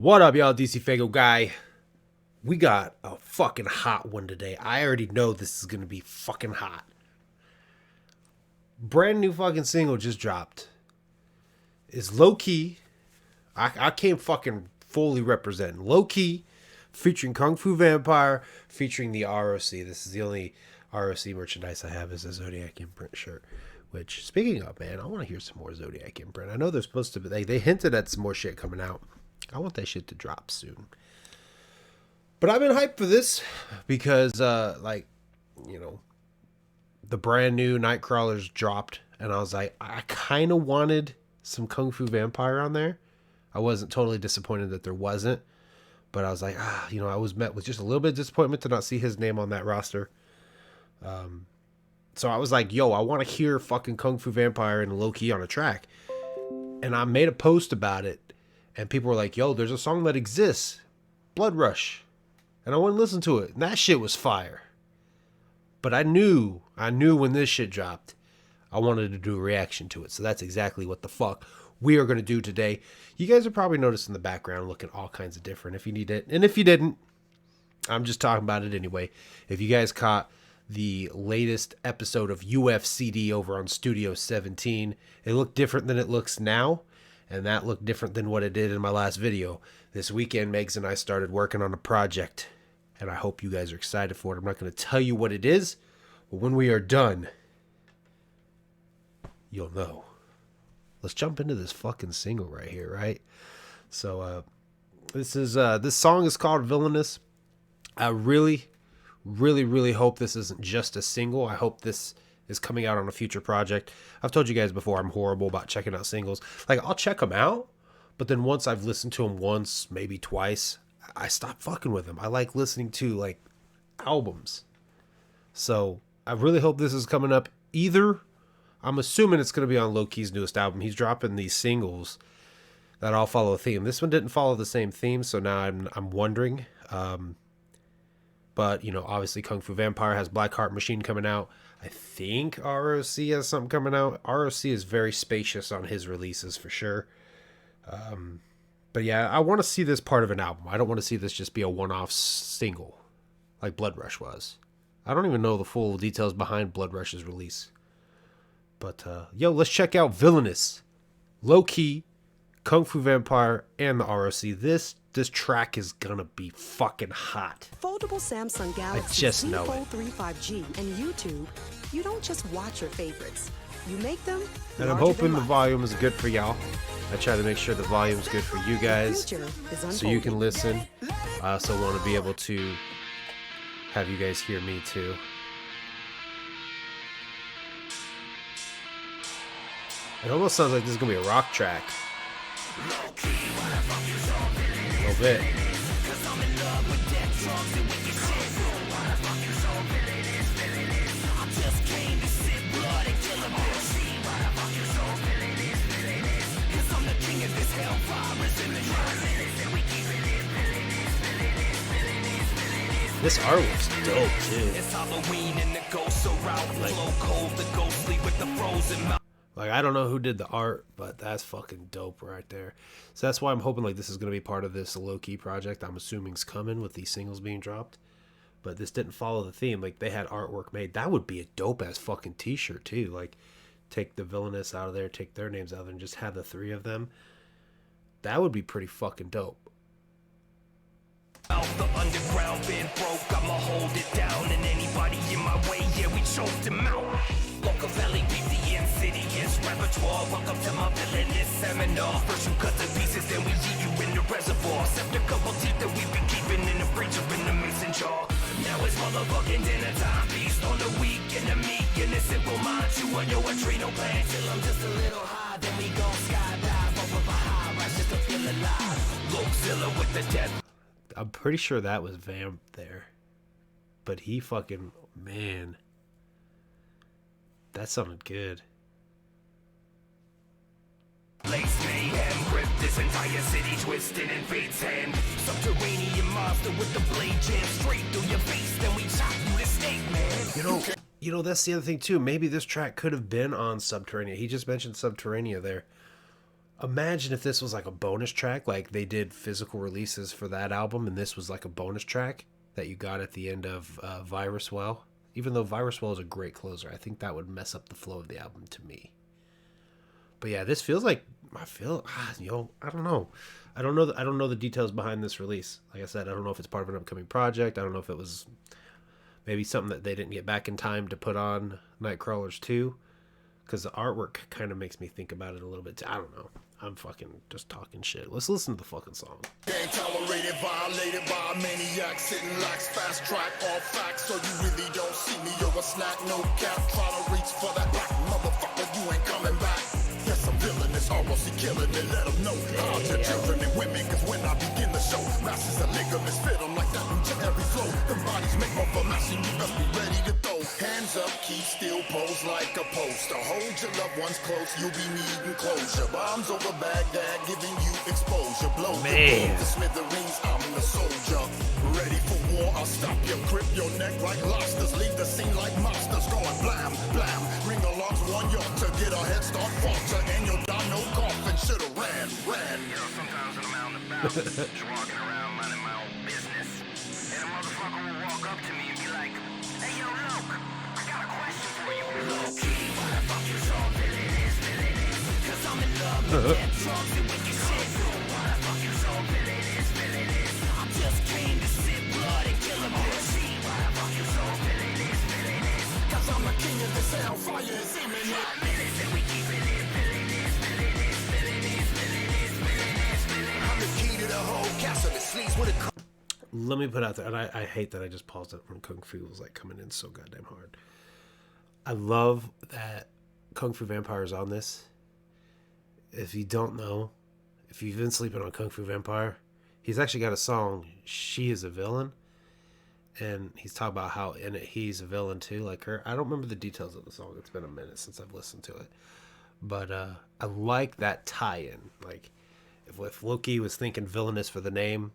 What up, y'all? DCFAYGOGUY. We got a fucking hot one today. I already know this is gonna be fucking hot. Brand new fucking single just dropped. It's low key. I can't fucking fully represent. Low key, featuring Kung Fu Vampire, featuring the R.O.C. This is the only R.O.C. merchandise I have is a Zodiac imprint shirt. Which, speaking of, man, I want to hear some more Zodiac imprint. I know they're supposed to be. They hinted at some more shit coming out. I want that shit to drop soon. But I've been hyped for this because, the brand new Nightcrawlers dropped, and I was like, I kind of wanted some Kung Fu Vampire on there. I wasn't totally disappointed that there wasn't, but I was like, I was met with just a little bit of disappointment to not see his name on that roster. So I was like, yo, I want to hear fucking Kung Fu Vampire and Low Key on a track. And I made a post about it. And people were like, yo, there's a song that exists, Blood Rush. And I went and listened to it. And that shit was fire. But I knew when this shit dropped, I wanted to do a reaction to it. So that's exactly what the fuck we are going to do today. You guys are probably noticing the background looking all kinds of different if you need it. And if you didn't, I'm just talking about it anyway. If you guys caught the latest episode of UFCD over on Studio 17, it looked different than it looks now. And that looked different than what it did in my last video. This weekend, Megs and I started working on a project. And I hope you guys are excited for it. I'm not going to tell you what it is. But when we are done, you'll know. Let's jump into this fucking single right here, right? So, this song is called Villainous. I really, really, really hope this isn't just a single. I hope this is coming out on a future project. I've told you guys before, I'm horrible about checking out singles. Like, I'll check them out, but then once I've listened to them once, maybe twice, I stop fucking with them. I like listening to, like, albums. So, I really hope this is coming up. Either, I'm assuming it's going to be on Low Key's newest album. He's dropping these singles that all follow a theme. This one didn't follow the same theme, so now I'm wondering. But, obviously Kung Fu Vampire has Black Heart Machine coming out. I think R.O.C. has something coming out. R.O.C. is very spacious on his releases for sure. But yeah, I want to see this part of an album. I don't want to see this just be a one-off single like Blood Rush was. I don't even know the full details behind Blood Rush's release. But, let's check out Villainous, Low Key, Kung Fu Vampire, and the R.O.C. This track is gonna be fucking hot. Foldable Samsung Galaxy just know Z Fold 3 5G and YouTube. You don't just watch your favorites. You make them. And I'm hoping the volume is good for y'all. I try to make sure the volume is good for you guys so you can listen. I also want to be able to have you guys hear me too. It almost sounds like this is gonna be a rock track. A little bit. This artwork's dope too. It's Halloween and the ghosts around. Flow cold, the ghostly with the frozen mouth. Like, I don't know who did the art, but that's fucking dope right there. So that's why I'm hoping, like, this is going to be part of this low-key project I'm assuming's coming with these singles being dropped. But this didn't follow the theme. Like, they had artwork made. That would be a dope-ass fucking t-shirt, too. Like, take the Villainous out of there, take their names out of there, and just have the three of them. That would be pretty fucking dope. Out the underground, been broke, I'ma hold it down. And anybody in my way, yeah, we choked him out. Local Valley, Insidious repertoire. Welcome to my Villainous seminar. First you cut the pieces, then we eat you in the reservoir. Except a couple teeth that we been keeping in the fridge up in the mason jar. Now it's motherfucking dinner time. Feast on the weak and the meek and the simple mind. Chew on your adrenal gland till I'm just a little high. Then we gon' skydive off of a high rise just to feel alive. Lokezilla with the death. I'm pretty sure that was Vamp there. But he fucking, man. That sounded good. Lace mayhem, grip this entire city, twisted in fate's hand. Subterranean monster with the blade jam straight through your face, then we chop you to steak, man. You know, that's the other thing too. Maybe this track could have been on Subterranea. He just mentioned Subterranea there. Imagine if this was like a bonus track, like they did physical releases for that album, and this was like a bonus track that you got at the end of Virus Well. Even though Virus Well is a great closer, I think that would mess up the flow of the album to me. But yeah, this feels like I don't know. I don't know the details behind this release. Like I said, I don't know if it's part of an upcoming project. I don't know if it was maybe something that they didn't get back in time to put on Nightcrawlers 2. Because the artwork kind of makes me think about it a little bit. I don't know. I'm fucking just talking shit. Let's listen to the fucking song. Ain't tolerated, violated by a maniac, sitting lax, fast track, all facts, so you really don't see me. You're a snack, no cap, try to reach for that black motherfucker, you ain't coming back. Yes, I'm villainous, R.O.C killing it, let them know. Hide your children and women, cause when I begin the show, masses of ligaments fit them like that into every flow. The bodies make one for mashing, you must be ready to throw. Hands up, keep still, pose like a poster. Hold your loved ones close, you'll be needing closure. Bombs over Baghdad, giving you exposure. Blow Man. the smithereens, I'm the soldier. Ready for war, I'll stop your grip, your neck like lobsters. Leave the scene like monsters, going blam, blam. Ring alarms, warn you to get a head start, falter. And you'll die no coffin, should've ran. You know, sometimes when I'm out and about, just walking around minding my own business, and a motherfucker will walk up to me and be like, hey, yo, look, I got a question for you. Low-key, why the fuck you so villainous? Cause I'm in love with that drugs and wicked shit. Why the fuck you so villainous? I'm just came to sip blood and kill a bitch. Why the fuck you so villainous? Cause I'm the king of the sound, fire is imminent. Minutes and we keep it in villainous. I'm the key to the whole castle that sleeps with a Let me put out there, and I hate that I just paused it when Kung Fu was like coming in so goddamn hard. I love that Kung Fu Vampire is on this. If you don't know, if you've been sleeping on Kung Fu Vampire, he's actually got a song, She is a Villain. And he's talking about how in it he's a villain too, like her. I don't remember the details of the song. It's been a minute since I've listened to it. But I like that tie-in. Like, if Loki was thinking Villainous for the name,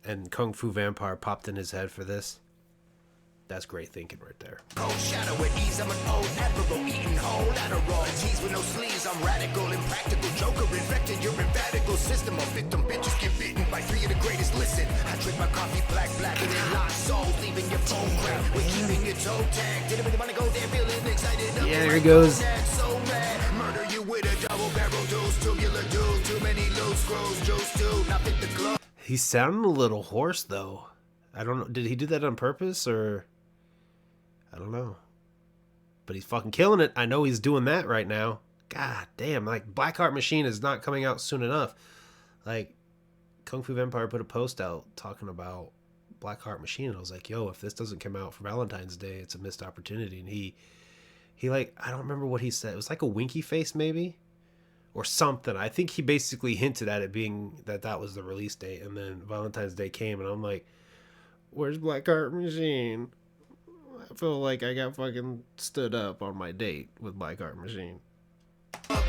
and Kung Fu Vampire popped in his head for this, that's great thinking right there. Cold shadow at ease, I'm an old admiral, eating whole Adderall. Tease with no sleeves, I'm radical, impractical, joker, infected your emphatic system. A victim, bitches get bitten by three of the greatest. Listen, I drink my coffee blacker than lost souls, leaving your phone cracked. We're keeping your toe tagged. Didn't really want to go there, feeling excited. Yeah, there he goes. So mad, murder you with a double barrel dose, tubular dude, too many loose scrolls, juice too, not fit the glove. He's sounding a little hoarse though. I don't know. Did he do that on purpose or? I don't know. But he's fucking killing it. I know he's doing that right now. God damn, like Blackheart Machine is not coming out soon enough. Like Kung Fu Vampire put a post out talking about Blackheart Machine, and I was like, yo, if this doesn't come out for Valentine's Day, it's a missed opportunity. And he like, I don't remember what he said. It was like a winky face maybe or something. I think he basically hinted at it being that was the release date, and then Valentine's Day came and I'm like, where's Blackheart Machine? I feel like I got fucking stood up on my date with Blackheart Machine.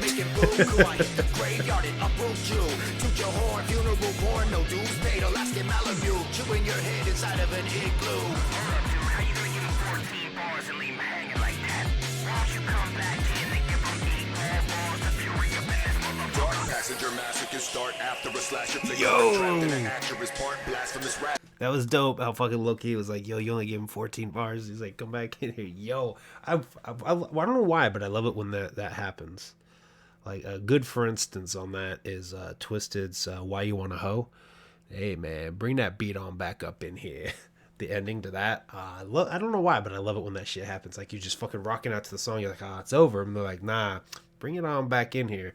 Making boo, I hit the graveyard and uproot you. Toot your horn, funeral porn, no dues paid, Alaskan Malamute. Chewing your head inside of an igloo. Hold up, dude, how you gonna give him 14 bars and leave him hanging like that? Why don't you come back in and give him 8 more bars of fury up in this motherfucker? dark passenger massacre start after a slasher. Yo! Trapped in an actress part, blasphemous rap. That was dope. How fucking Loki was like, yo, you only gave him 14 bars. He's like, come back in here. Yo, I don't know why, but I love it when that happens. Like, a good for instance on that is Twisted's Why You Wanna Hoe. Hey, man, bring that beat on back up in here. The ending to that. I don't know why, but I love it when that shit happens. Like, you're just fucking rocking out to the song. You're like, it's over. And they're like, nah, bring it on back in here.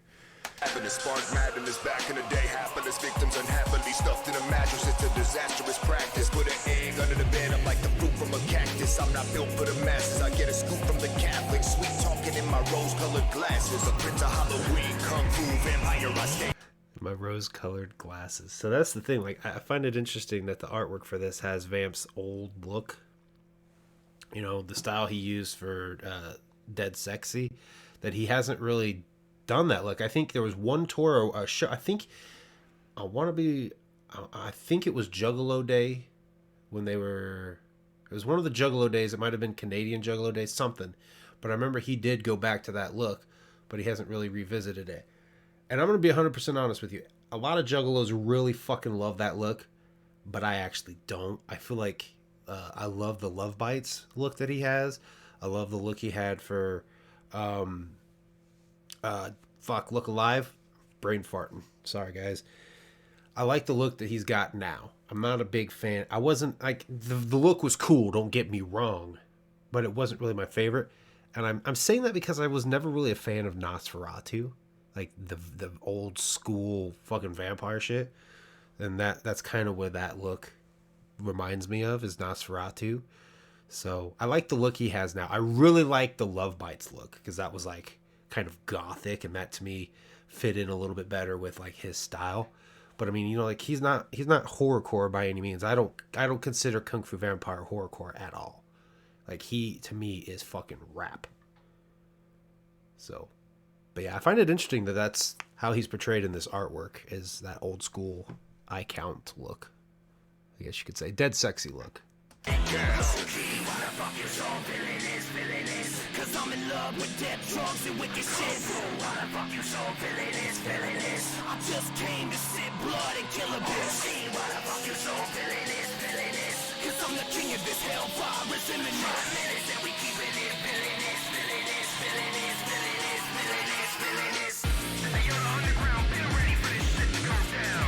Happiness, spark madness, back in the day, hapless victims unhappily stuffed in a mattress. It's a disastrous practice. Put an egg under the bed, I'm like the fruit from a cactus. I'm not built for the masses. I get a scoop from the Catholic, sweet talking in my rose-colored glasses. A prince of Halloween, kung fu vampire, I stay. My rose-colored glasses. So that's the thing. Like, I find it interesting that the artwork for this has Vamp's old look. You know, the style he used for Dead Sexy, that he hasn't really done that look. I think there was one tour or a show. I think it was Juggalo Day when they were. It was one of the Juggalo days. It might have been Canadian Juggalo Day, something. But I remember he did go back to that look, but he hasn't really revisited it. And I'm going to be 100% honest with you. A lot of juggalos really fucking love that look, but I actually don't. I feel like I love the Love Bites look that he has. I love the look he had for Look Alive. Brain farting. Sorry, guys. I like the look that he's got now. I'm not a big fan. I wasn't like the look was cool, don't get me wrong, but it wasn't really my favorite. And I'm saying that because I was never really a fan of Nosferatu, like the old school fucking vampire shit. And that's kind of what that look reminds me of, is Nosferatu. So I like the look he has now. I really like the Love Bites look, because that was like kind of gothic, and that to me fit in a little bit better with like his style. But I mean, you know, like he's not horrorcore by any means. I don't consider Kung Fu Vampire horrorcore at all. Like, he to me is fucking rap. So, but yeah, I find it interesting that that's how he's portrayed in this artwork, is that old school eye count look. I guess you could say dead sexy look. Cause I'm in love with dead drugs and wicked shit. Why the fuck you so villainous? I just came to sip blood and kill a bitch. Why the fuck you so villainous? Cause I'm the king of this hellfire, it's in the 9 minutes that we keep it in. Villainous. Hey, yo, underground, been ready for this shit to go down.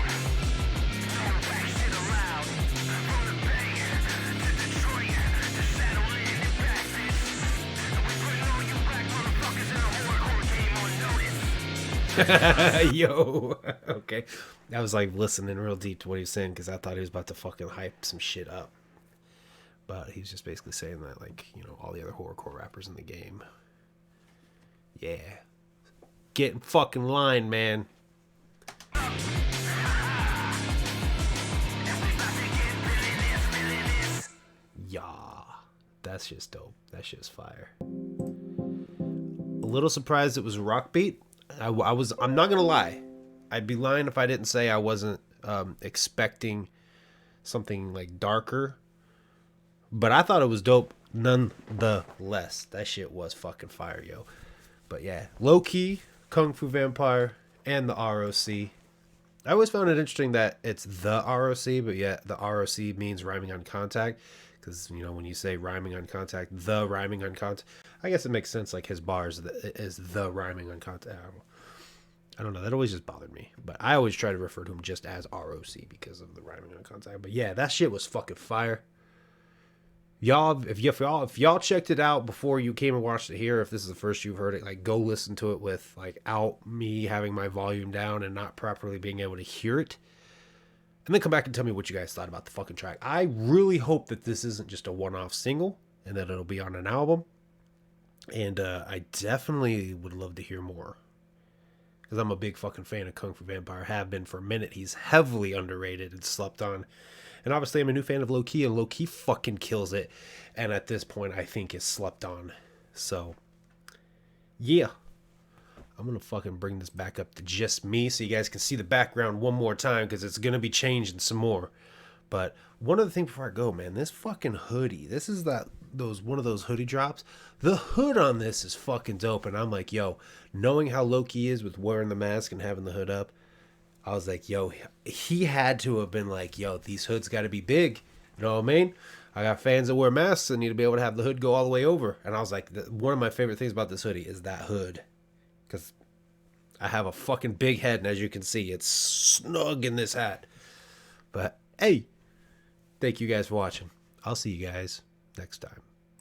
Don't back shit aloud. From the Bay to Detroit to Saddle in and back, bitch. Yo, okay. I was like listening real deep to what he was saying, because I thought he was about to fucking hype some shit up. But he's just basically saying that, like, you know, all the other horrorcore rappers in the game. Yeah. Get in fucking line, man. Yeah. That's just dope. That shit's fire. A little surprised it was a rock beat. I'm not gonna lie. I'd be lying if I didn't say I wasn't expecting something like darker. But I thought it was dope nonetheless. That shit was fucking fire, yo. But yeah, low key, Kung Fu Vampire, and the R.O.C. I always found it interesting that it's the R.O.C, but yet the R.O.C means rhyming on contact. Because, you know, when you say rhyming on contact, the rhyming on contact, I guess it makes sense, like his bars is the rhyming on contact. I don't know, that always just bothered me. But I always try to refer to him just as R.O.C because of the rhyming on contact. But yeah, that shit was fucking fire. Y'all, if y'all checked it out before you came and watched it here, if this is the first you've heard it, like, go listen to it without me having my volume down and not properly being able to hear it. And then come back and tell me what you guys thought about the fucking track. I really hope that this isn't just a one-off single and that it'll be on an album. And I definitely would love to hear more, because I'm a big fucking fan of Kung Fu Vampire. Have been for a minute. He's heavily underrated and slept on. And obviously I'm a new fan of Low-Key, and Low-Key fucking kills it. And at this point, I think is slept on. So, yeah. I'm going to fucking bring this back up to just me so you guys can see the background one more time, because it's going to be changing some more. But one other thing before I go, man, this fucking hoodie. This is one of those hoodie drops. The hood on this is fucking dope. And I'm like, yo, knowing how Low-Key is with wearing the mask and having the hood up, I was like, yo, he had to have been like, yo, these hoods got to be big. You know what I mean? I got fans that wear masks and need to be able to have the hood go all the way over. And I was like, one of my favorite things about this hoodie is that hood. Because I have a fucking big head, and as you can see, it's snug in this hat. But, hey, thank you guys for watching. I'll see you guys next time.